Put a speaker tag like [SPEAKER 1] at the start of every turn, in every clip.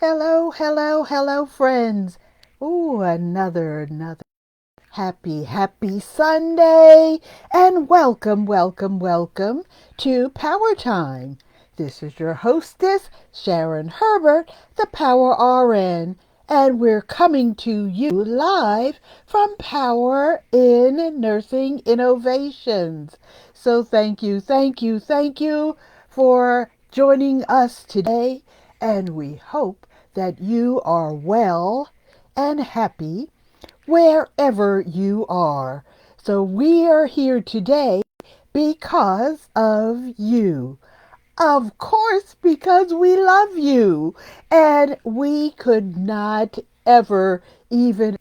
[SPEAKER 1] Hello, hello, hello, friends. Ooh, another happy Sunday. And welcome to Power Time. This is your hostess, Sharon Herbert, the Power RN. And we're coming to you live from Power in Nursing Innovations. So thank you for joining us today. And we hope that you are well and happy wherever you are. So we are here today because of you. Of course, because we love you. And we could not ever even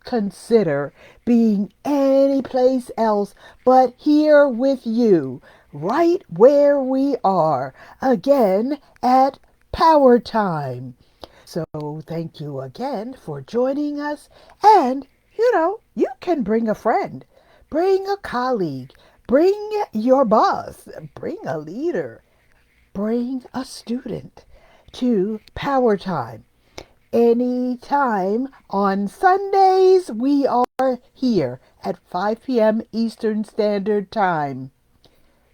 [SPEAKER 1] consider being anyplace else but here with you, right where we are, again at Power Time. So thank you again for joining us. And, you can bring a friend, bring a colleague, bring your boss, bring a leader, bring a student to Power Time. Anytime on Sundays, we are here at 5 p.m. Eastern Standard Time.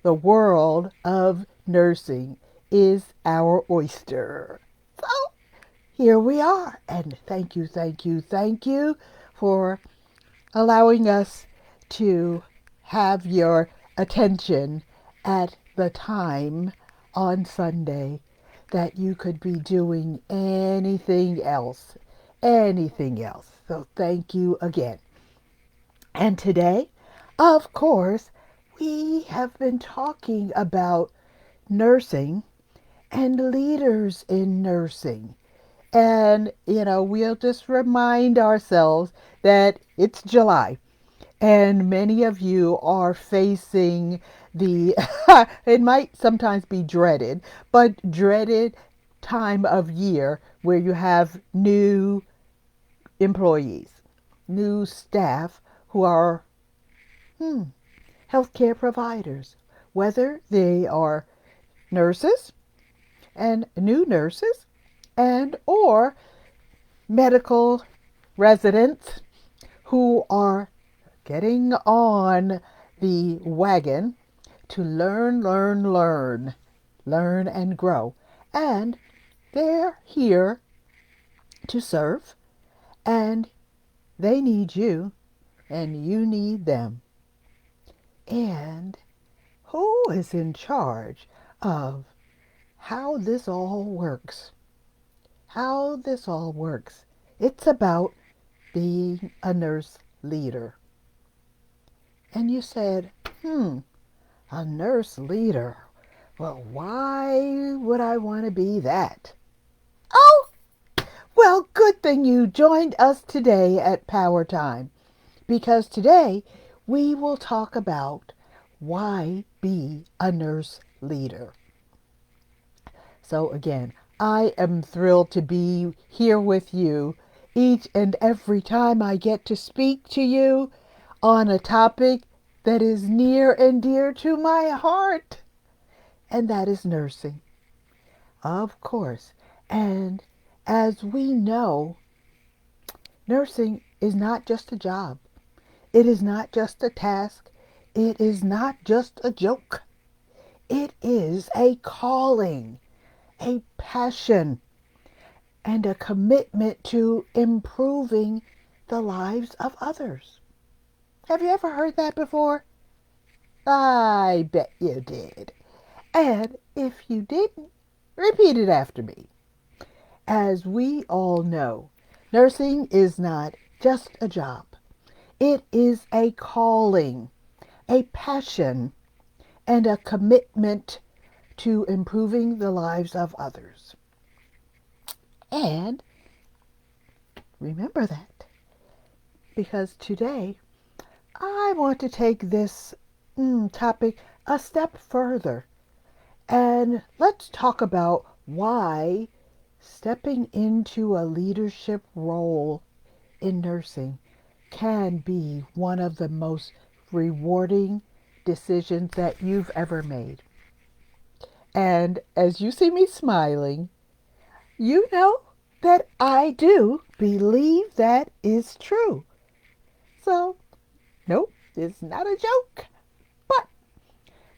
[SPEAKER 1] The world of nursing is our oyster. So here we are. And thank you for allowing us to have your attention at the time on Sunday that you could be doing anything else. Anything else. So thank you again. And today, of course, we have been talking about nursing and leaders in nursing. And, we'll just remind ourselves that it's July. And many of you are facing the, it might sometimes be dreaded, but dreaded time of year where you have new employees, new staff who are healthcare providers, whether they are nurses and new nurses and or medical residents who are getting on the wagon to learn and grow. And they're here to serve, and they need you, and you need them. And who is in charge of how this all works? How this all works. It's about being a nurse leader. And you said, a nurse leader. Well, why would I want to be that? Oh, well, good thing you joined us today at Power Time, because today we will talk about why be a nurse leader. So again, I am thrilled to be here with you each and every time I get to speak to you on a topic that is near and dear to my heart, and that is nursing. Of course. And as we know, nursing is not just a job. It is not just a task. It is not just a joke. It is a calling, a passion, and a commitment to improving the lives of others. Have you ever heard that before? I bet you did. And if you didn't, repeat it after me. As we all know, nursing is not just a job. It is a calling, a passion, and a commitment to improving the lives of others. And remember that, because today I want to take this topic a step further. And let's talk about why stepping into a leadership role in nursing can be one of the most rewarding decisions that you've ever made. And as you see me smiling, you know that I do believe that is true. So, nope, it's not a joke. But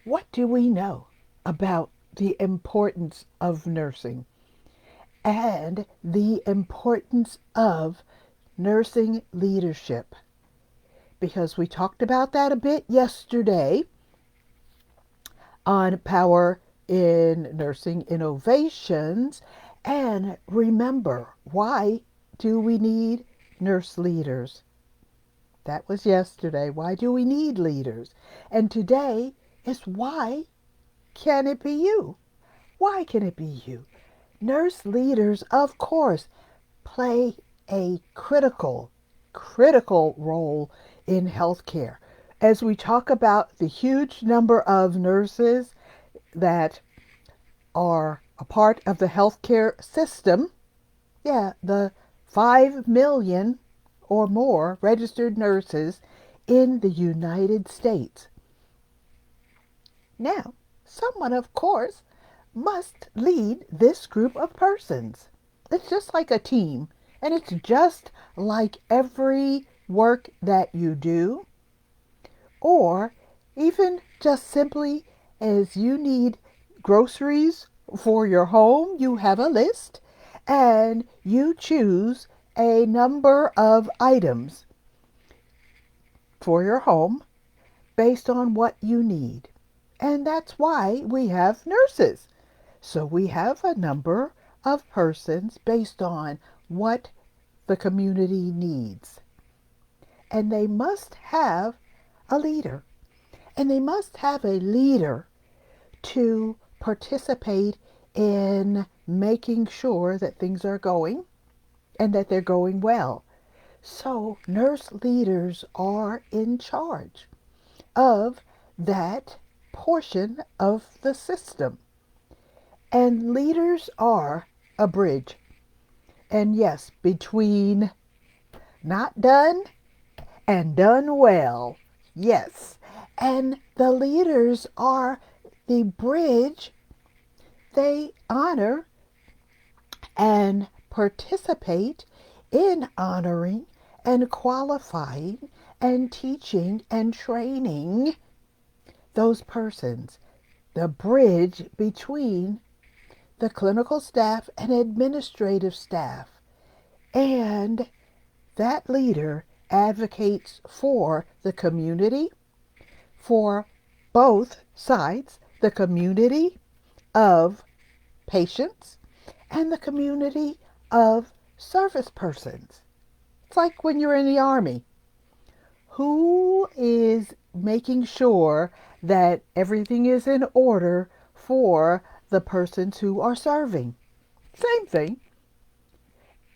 [SPEAKER 1] what do we know about the importance of nursing and the importance of nursing leadership? Because we talked about that a bit yesterday on Power in Nursing Innovations. And remember, why do we need nurse leaders? That was yesterday. Why do we need leaders? And today is why can it be you? Why can it be you? Nurse leaders, of course, play a critical role in healthcare. As we talk about the huge number of nurses that are a part of the healthcare system, the 5 million or more registered nurses in the United States. Now, someone, of course, must lead this group of persons. It's just like a team, and it's just like every work that you do, or even just simply as you need groceries for your home, you have a list and you choose a number of items for your home based on what you need. And that's why we have nurses. So we have a number of persons based on what the community needs. And they must have a leader. And they must have a leader to participate in making sure that things are going and that they're going well. So nurse leaders are in charge of that portion of the system. And leaders are a bridge. And yes, between not done and done well. Yes. And the leaders are the bridge. They honor and participate in honoring and qualifying and teaching and training those persons. The bridge between the clinical staff and administrative staff. And that leader advocates for the community, for both sides, the community of patients and the community of service persons. It's like when you're in the Army. Who is making sure that everything is in order for the persons who are serving? Same thing.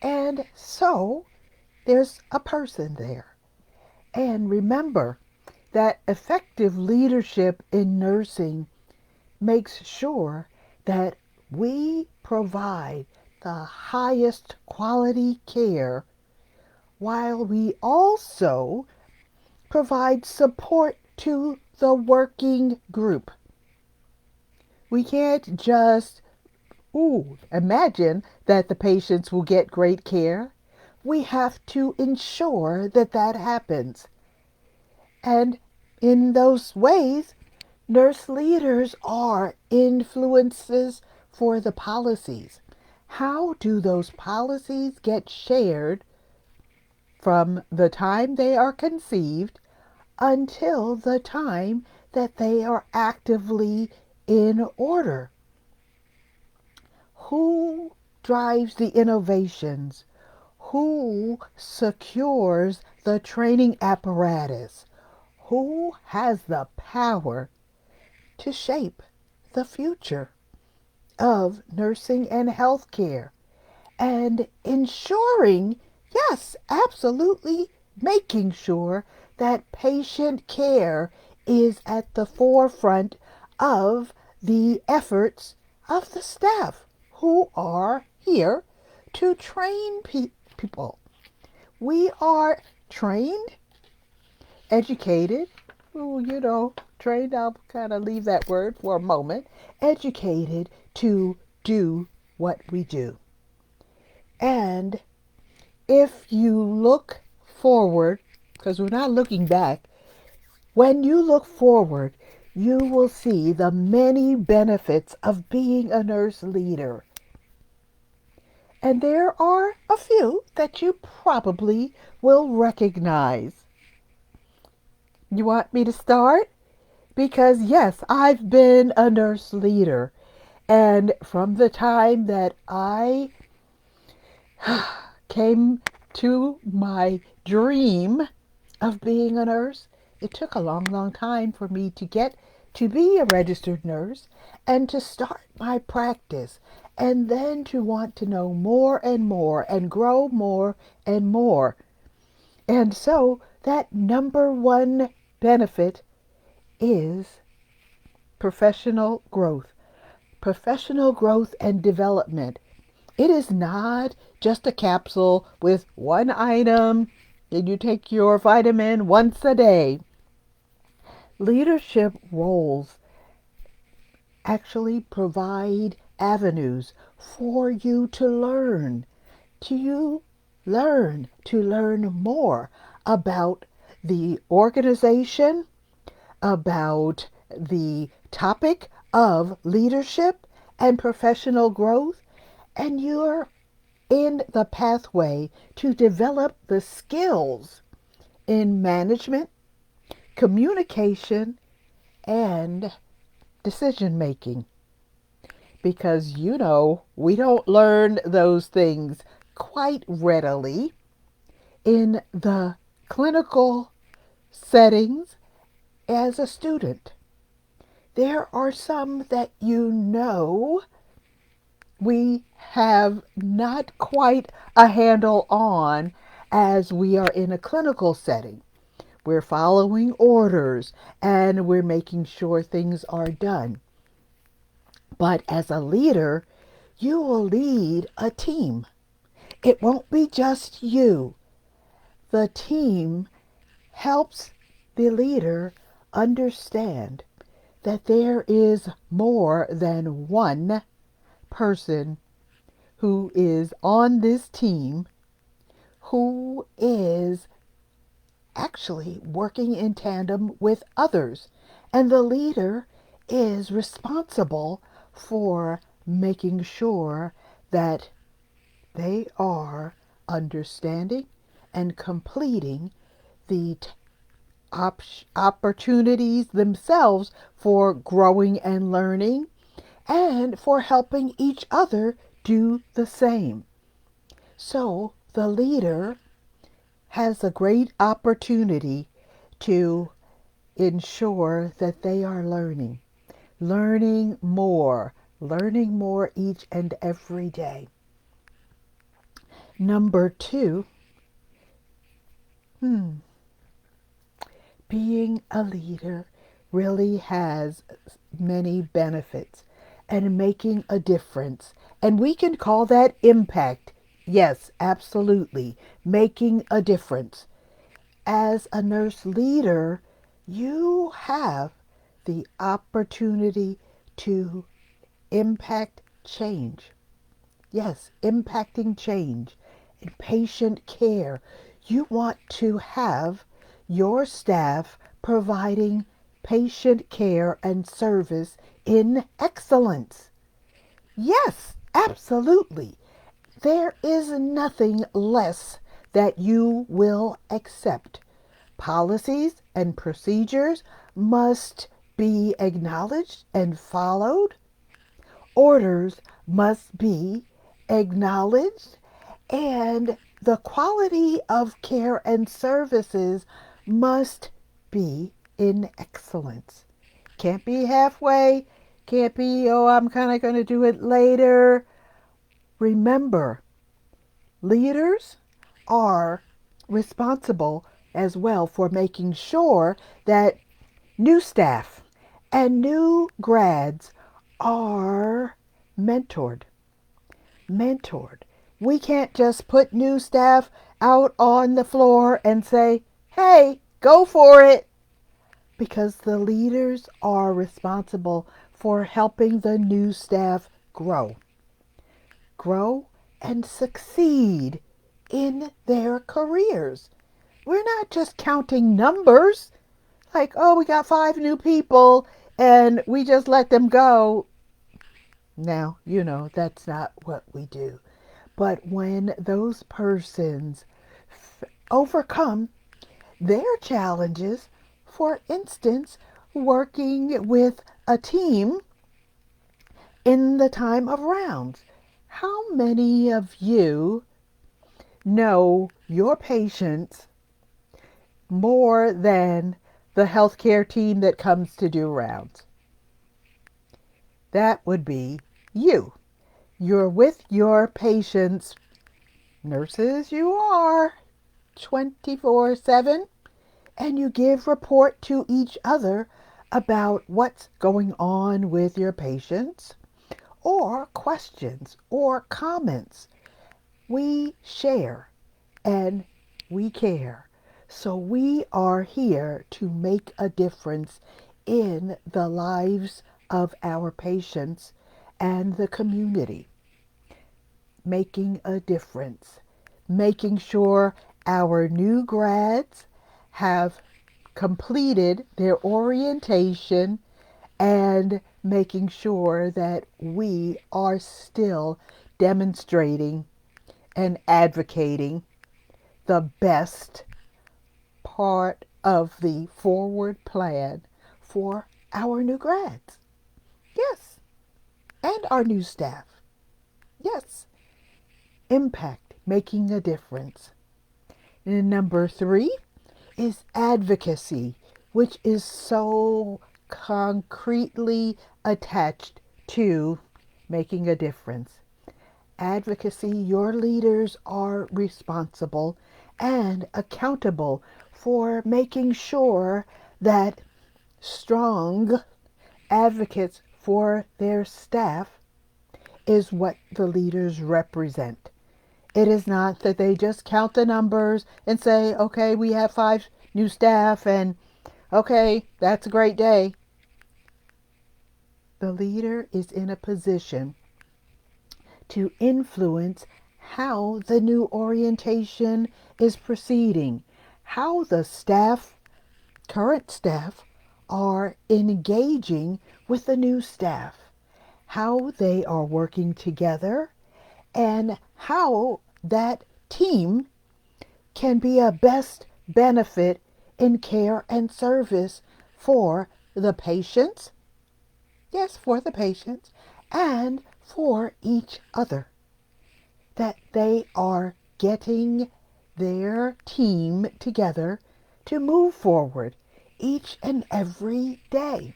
[SPEAKER 1] And so there's a person there. And remember that effective leadership in nursing makes sure that we provide the highest quality care while we also provide support to the working group. We can't just imagine that the patients will get great care. We have to ensure that that happens. And in those ways, nurse leaders are influences for the policies. How do those policies get shared from the time they are conceived until the time that they are actively in order? Who drives the innovations? Who secures the training apparatus? Who has the power to shape the future of nursing and healthcare and ensuring, yes, absolutely making sure that patient care is at the forefront of the efforts of the staff who are here to train people. We are trained, educated, trained, I'll kind of leave that word for a moment, educated to do what we do. And if you look forward, because we're not looking back, when you look forward, you will see the many benefits of being a nurse leader. And there are a few that you probably will recognize. You want me to start? Because, yes, I've been a nurse leader. And from the time that I came to my dream of being a nurse, it took a long, long time for me to get to be a registered nurse and to start my practice and then to want to know more and more and grow more and more. And so that number one benefit is professional growth. Professional growth and development. It is not just a capsule with one item and you take your vitamin once a day. Leadership roles actually provide avenues for you to learn more about the organization, about the topic of leadership and professional growth, and you're in the pathway to develop the skills in management, communication, and decision making. Because we don't learn those things quite readily in the clinical settings as a student. There are some that we have not quite a handle on as we are in a clinical setting. We're following orders and we're making sure things are done. But as a leader, you will lead a team. It won't be just you. The team helps the leader understand that there is more than one person who is on this team who is actually working in tandem with others. And the leader is responsible for making sure that they are understanding and completing the opportunities themselves for growing and learning and for helping each other do the same. So the leader has a great opportunity to ensure that they are learning more each and every day. Number two, being a leader really has many benefits and making a difference. And we can call that impact. Yes, absolutely. Making a difference. As a nurse leader, you have the opportunity to impact change. Yes, impacting change in patient care. You want to have your staff providing patient care and service in excellence. Yes, absolutely. There is nothing less that you will accept. Policies and procedures must be acknowledged and followed. Orders must be acknowledged, and the quality of care and services must be in excellence. Can't be halfway, can't be, oh, I'm kind of going to do it later. Remember, leaders are responsible as well for making sure that new staff and new grads are mentored. Mentored. We can't just put new staff out on the floor and say, hey, go for it. Because the leaders are responsible for helping the new staff grow. Grow and succeed in their careers. We're not just counting numbers like, oh, we got 5 new people and we just let them go. Now, that's not what we do. But when those persons overcome their challenges, for instance, working with a team in the time of rounds, how many of you know your patients more than the healthcare team that comes to do rounds? That would be you. You're with your patients, nurses you are, 24/7, and you give report to each other about what's going on with your patients or questions or comments. We share and we care. So we are here to make a difference in the lives of our patients and the community. Making a difference, making sure our new grads have completed their orientation, and making sure that we are still demonstrating and advocating the best part of the forward plan for our new grads. Yes, and our new staff. Yes, impact, making a difference. And number 3 is advocacy, which is so concretely attached to making a difference. Advocacy, your leaders are responsible and accountable for making sure that strong advocates for their staff is what the leaders represent. It is not that they just count the numbers and say, okay, we have 5 new staff and okay, that's a great day. The leader is in a position to influence how the new orientation is proceeding, how the staff, current staff, are engaging with the new staff, how they are working together, and how that team can be a best benefit in care and service for the patients, yes, for the patients, and for each other. That they are getting their team together to move forward each and every day.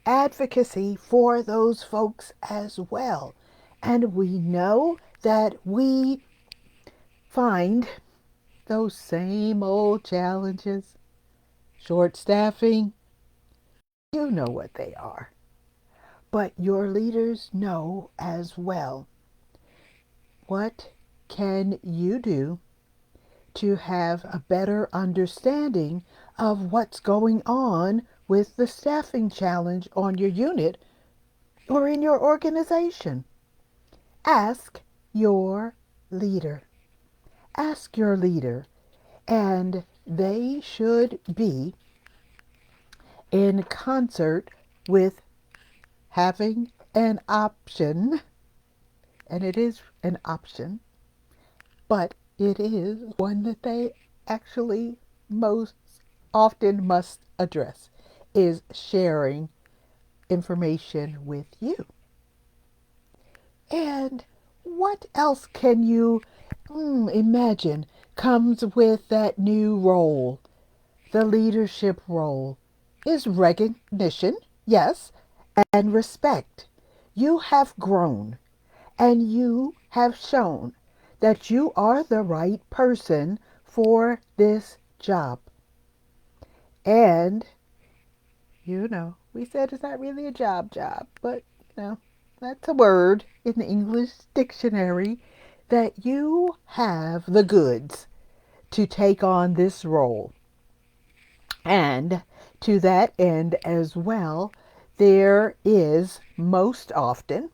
[SPEAKER 1] Advocacy for those folks as well. And we know that we find those same old challenges, short staffing, you know what they are. But your leaders know as well. What can you do to have a better understanding of what's going on with the staffing challenge on your unit or in your organization? Ask your leader. Ask your leader, and they should be in concert with having an option, and it is an option, but it is one that they actually most often must address, is sharing information with you. And what else can you imagine comes with that new role? The leadership role is recognition, yes, and respect. You have grown and you have shown that you are the right person for this job. And, we said it's not really a job, but, that's a word in the English dictionary, that you have the goods to take on this role. And to that end as well, there is most often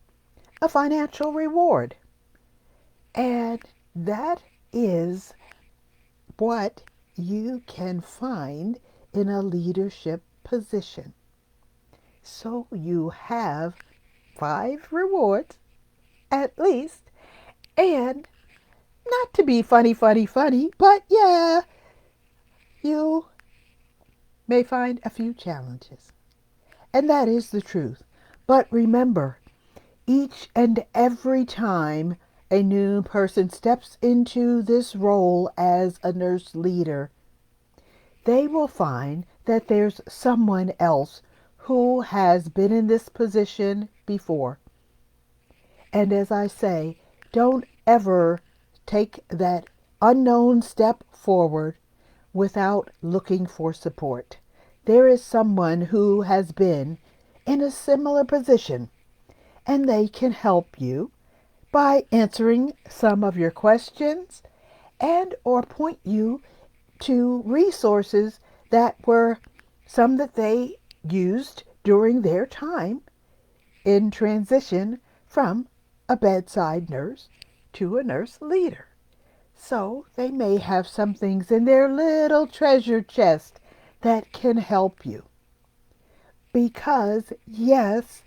[SPEAKER 1] a financial reward. And that is what you can find in a leadership position. So you have 5 rewards at least, and not to be funny, but yeah, you may find a few challenges. And that is the truth. But remember, each and every time a new person steps into this role as a nurse leader, they will find that there's someone else who has been in this position before. And as I say, don't ever take that unknown step forward without looking for support. There is someone who has been in a similar position, and they can help you by answering some of your questions and or point you to resources that were some that they used during their time in transition from a bedside nurse to a nurse leader. So they may have some things in their little treasure chest that can help you. Because, yes,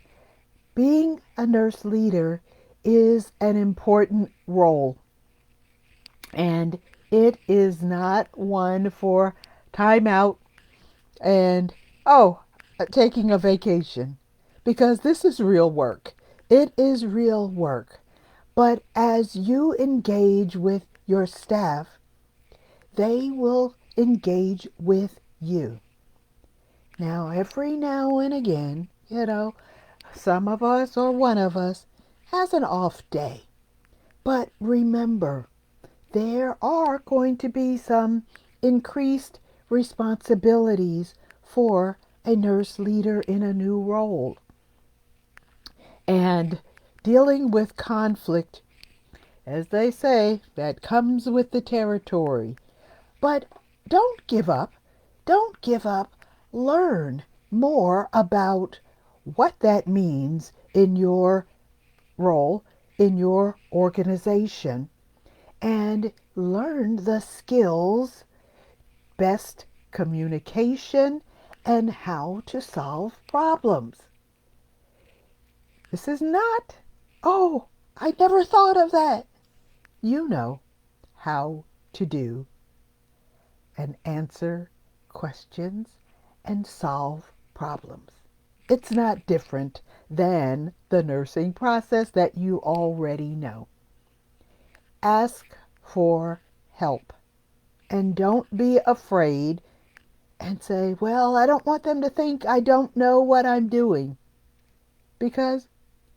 [SPEAKER 1] being a nurse leader is an important role. And it is not one for time out and, taking a vacation. Because this is real work. It is real work. But as you engage with your staff, they will engage with you. Now, every now and again, some of us or one of us has an off day. But remember, there are going to be some increased responsibilities for a nurse leader in a new role. And dealing with conflict, as they say, that comes with the territory. But don't give up. Don't give up. Learn more about what that means in your role, in your organization, and learn the skills, best communication, and how to solve problems. This is not, oh, I never thought of that. You know how to do and answer questions and solve problems. It's not different than the nursing process that you already know. Ask for help and don't be afraid and say, well, I don't want them to think I don't know what I'm doing. Because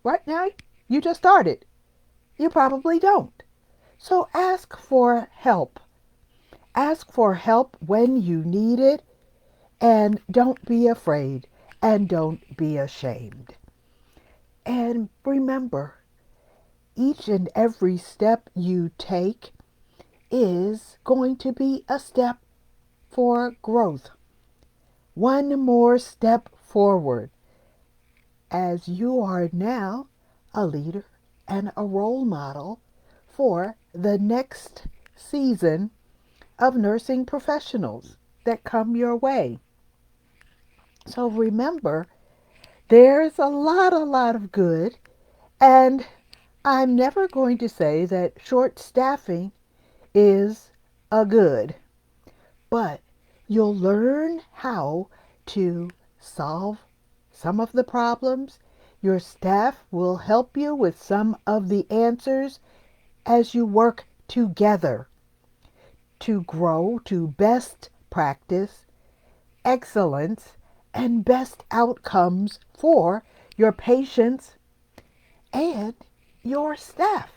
[SPEAKER 1] right now, you just started. You probably don't. So ask for help. Ask for help when you need it, and don't be afraid, and don't be ashamed. And remember, each and every step you take is going to be a step for growth. One more step forward, as you are now a leader and a role model for the next season of nursing professionals that come your way. So remember, there's a lot of good, and I'm never going to say that short staffing is a good, but you'll learn how to solve some of the problems. Your staff will help you with some of the answers as you work together to grow to best practice, excellence, and best outcomes for your patients and your staff.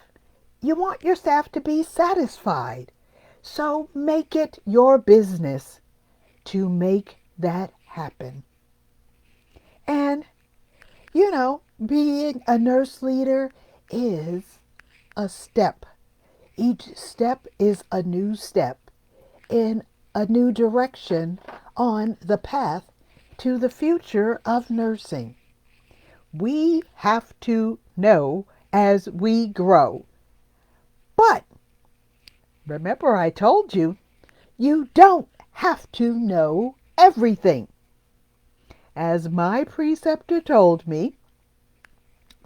[SPEAKER 1] You want your staff to be satisfied. So make it your business to make that happen. And, being a nurse leader is a step. Each step is a new step in a new direction on the path to the future of nursing. We have to know as we grow. But Remember, I told you, you don't have to know everything. As my preceptor told me,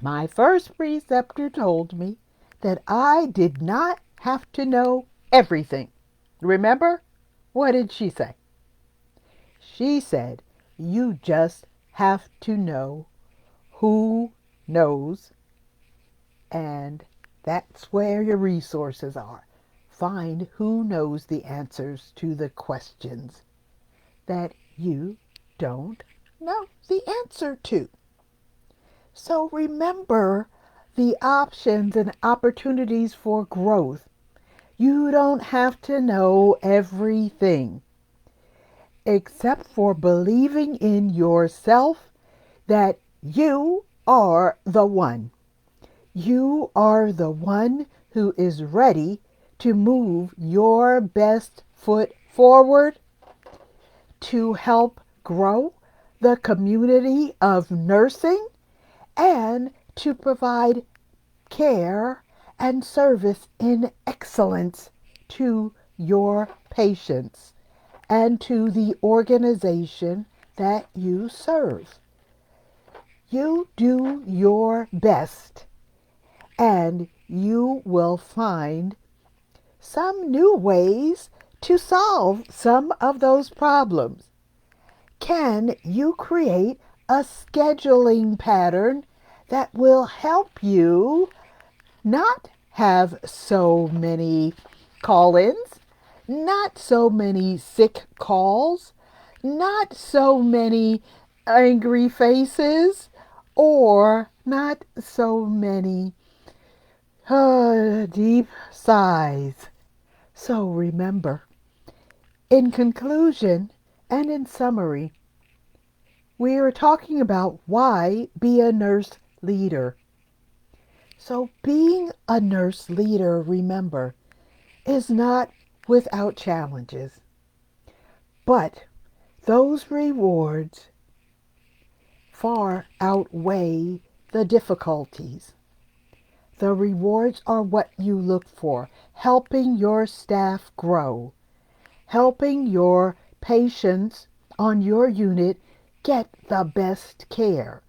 [SPEAKER 1] my first preceptor told me that I did not have to know everything. Remember? What did she say? She said, you just have to know who knows, and that's where your resources are. Find who knows the answers to the questions that you don't know the answer to. So remember the options and opportunities for growth. You don't have to know everything except for believing in yourself that you are the one. You are the one who is ready to move your best foot forward to help grow the community of nursing and to provide care and service in excellence to your patients and to the organization that you serve. You do your best and you will find some new ways to solve some of those problems. Can you create a scheduling pattern that will help you not have so many call-ins, not so many sick calls, not so many angry faces, or not so many deep sighs? So remember, in conclusion and in summary, we are talking about why be a nurse leader. So being a nurse leader, remember, is not without challenges, but those rewards far outweigh the difficulties. The rewards are what you look for, helping your staff grow, helping your patients on your unit get the best care.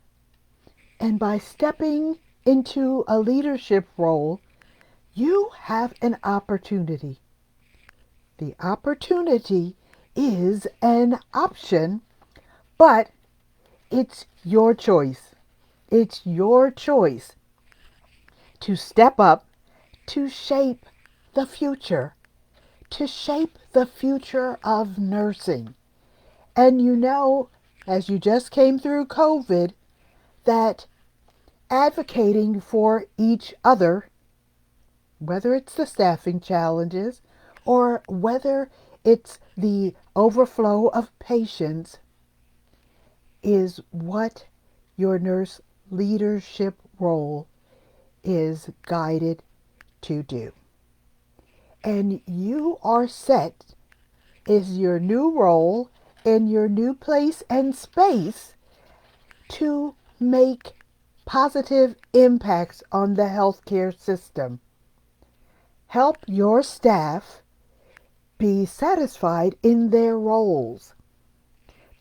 [SPEAKER 1] And by stepping into a leadership role, you have an opportunity. The opportunity is an option, but it's your choice. It's your choice to step up, to shape the future, to shape the future of nursing. And you know, as you just came through COVID, that advocating for each other, whether it's the staffing challenges or whether it's the overflow of patients, is what your nurse leadership role is guided to do. And you are set is your new role in your new place and space to make positive impacts on the healthcare system. Help your staff be satisfied in their roles,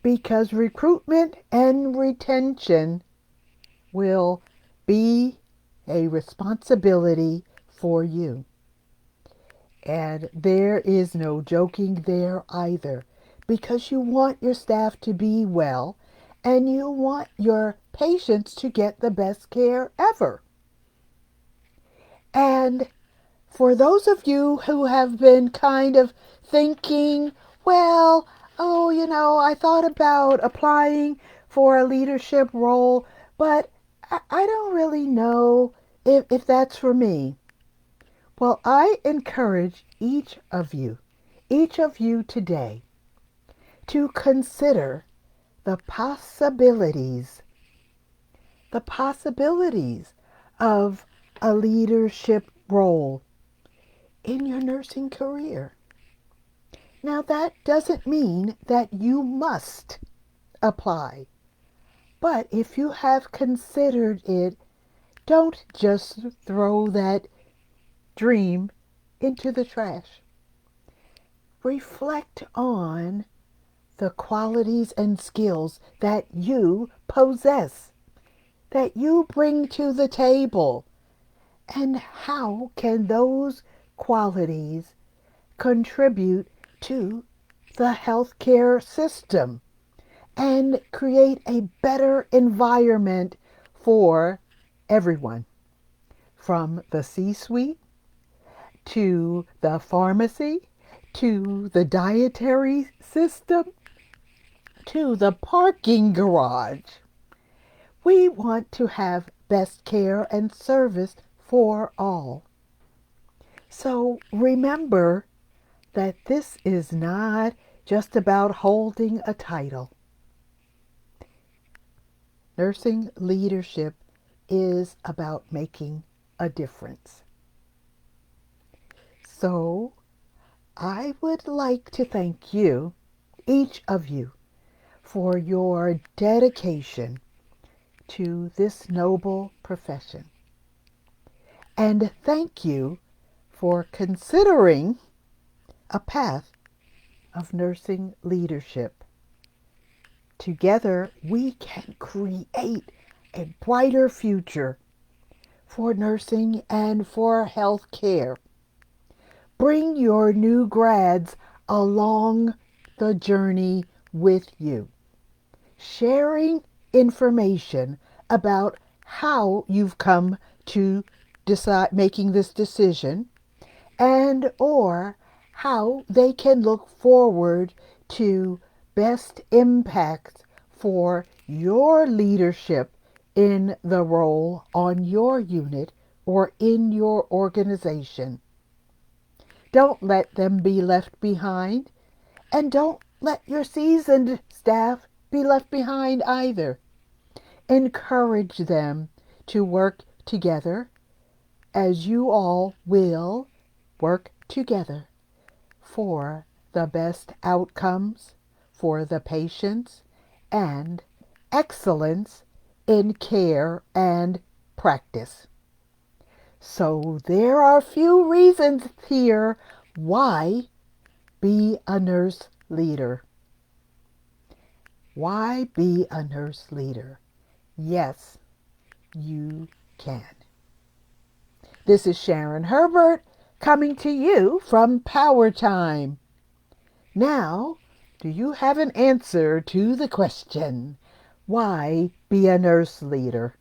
[SPEAKER 1] because recruitment and retention will be a responsibility for you. And there is no joking there either, because you want your staff to be well and you want your patients to get the best care ever. And for those of you who have been kind of thinking, well, I thought about applying for a leadership role, but I don't really know if that's for me. Well, I encourage each of you today, to consider the possibilities of a leadership role in your nursing career. Now, that doesn't mean that you must apply, but if you have considered it, don't just throw that dream into the trash. Reflect on the qualities and skills that you possess, that you bring to the table, and how can those qualities contribute to the healthcare system and create a better environment for everyone, from the C-suite to the pharmacy to the dietary system to the parking garage. We want to have best care and service for all. So remember that this is not just about holding a title. Nursing leadership is about making a difference. So I would like to thank you, each of you, for your dedication to this noble profession. And thank you for considering a path of nursing leadership. Together, we can create a brighter future for nursing and for health care. Bring your new grads along the journey with you, sharing information about how you've come to decide making this decision, and or how they can look forward to best impact for your leadership in the role on your unit or in your organization. Don't let them be left behind, and don't let your seasoned staff be left behind either. Encourage them to work together, as you all will work together for the best outcomes for the patients and excellence in care and practice. So there are a few reasons here why be a nurse leader. Why be a nurse leader? Yes, you can. This is Sharon Herbert coming to you from PowerTime. Now, do you have an answer to the question, why be a nurse leader?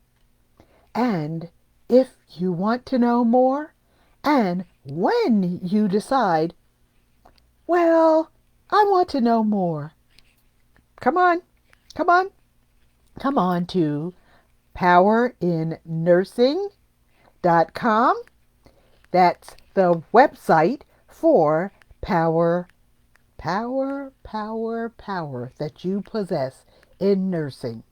[SPEAKER 1] And if you want to know more, and when you decide, well, I want to know more, come on to powerinnursing.com. That's the website for power that you possess in nursing.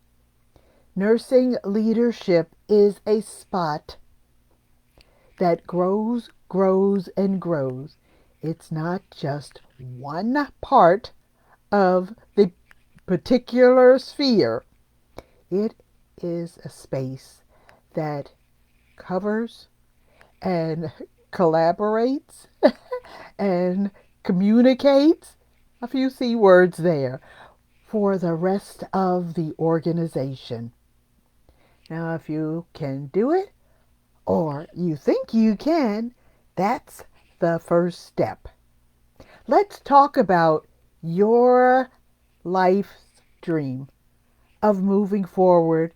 [SPEAKER 1] Nursing leadership is a spot that grows, and grows. It's not just one part of the particular sphere. It is a space that covers and collaborates and communicates, a few C words there, for the rest of the organization. Now, if you can do it, or you think you can, that's the first step. Let's talk about your life's dream of moving forward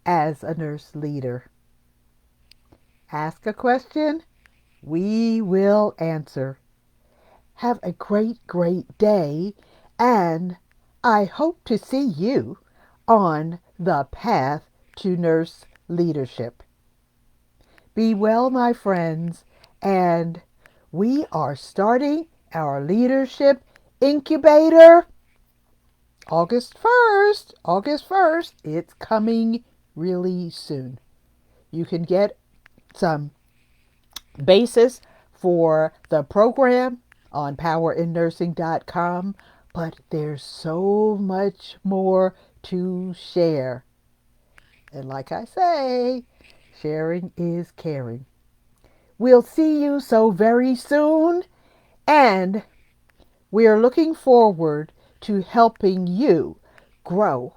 [SPEAKER 1] as a nurse leader. Ask a question, we will answer. Have a great day, and I hope to see you on the path to nurse leadership. Be well, my friends, and we are starting our leadership incubator August 1st. It's coming really soon. You can get some basis for the program on powerinnursing.com, but there's so much more to share. And like I say, sharing is caring. We'll see you so very soon, and we are looking forward to helping you grow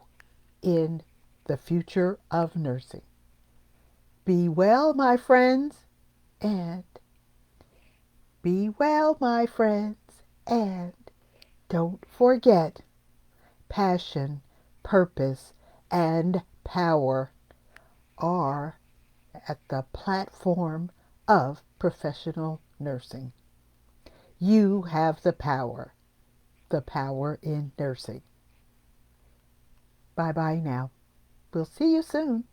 [SPEAKER 1] in the future of nursing. Be well, my friends, and be well, my friends, and don't forget passion, purpose, and power are at the platform of professional nursing. You have the power in nursing. Bye bye now. We'll see you soon.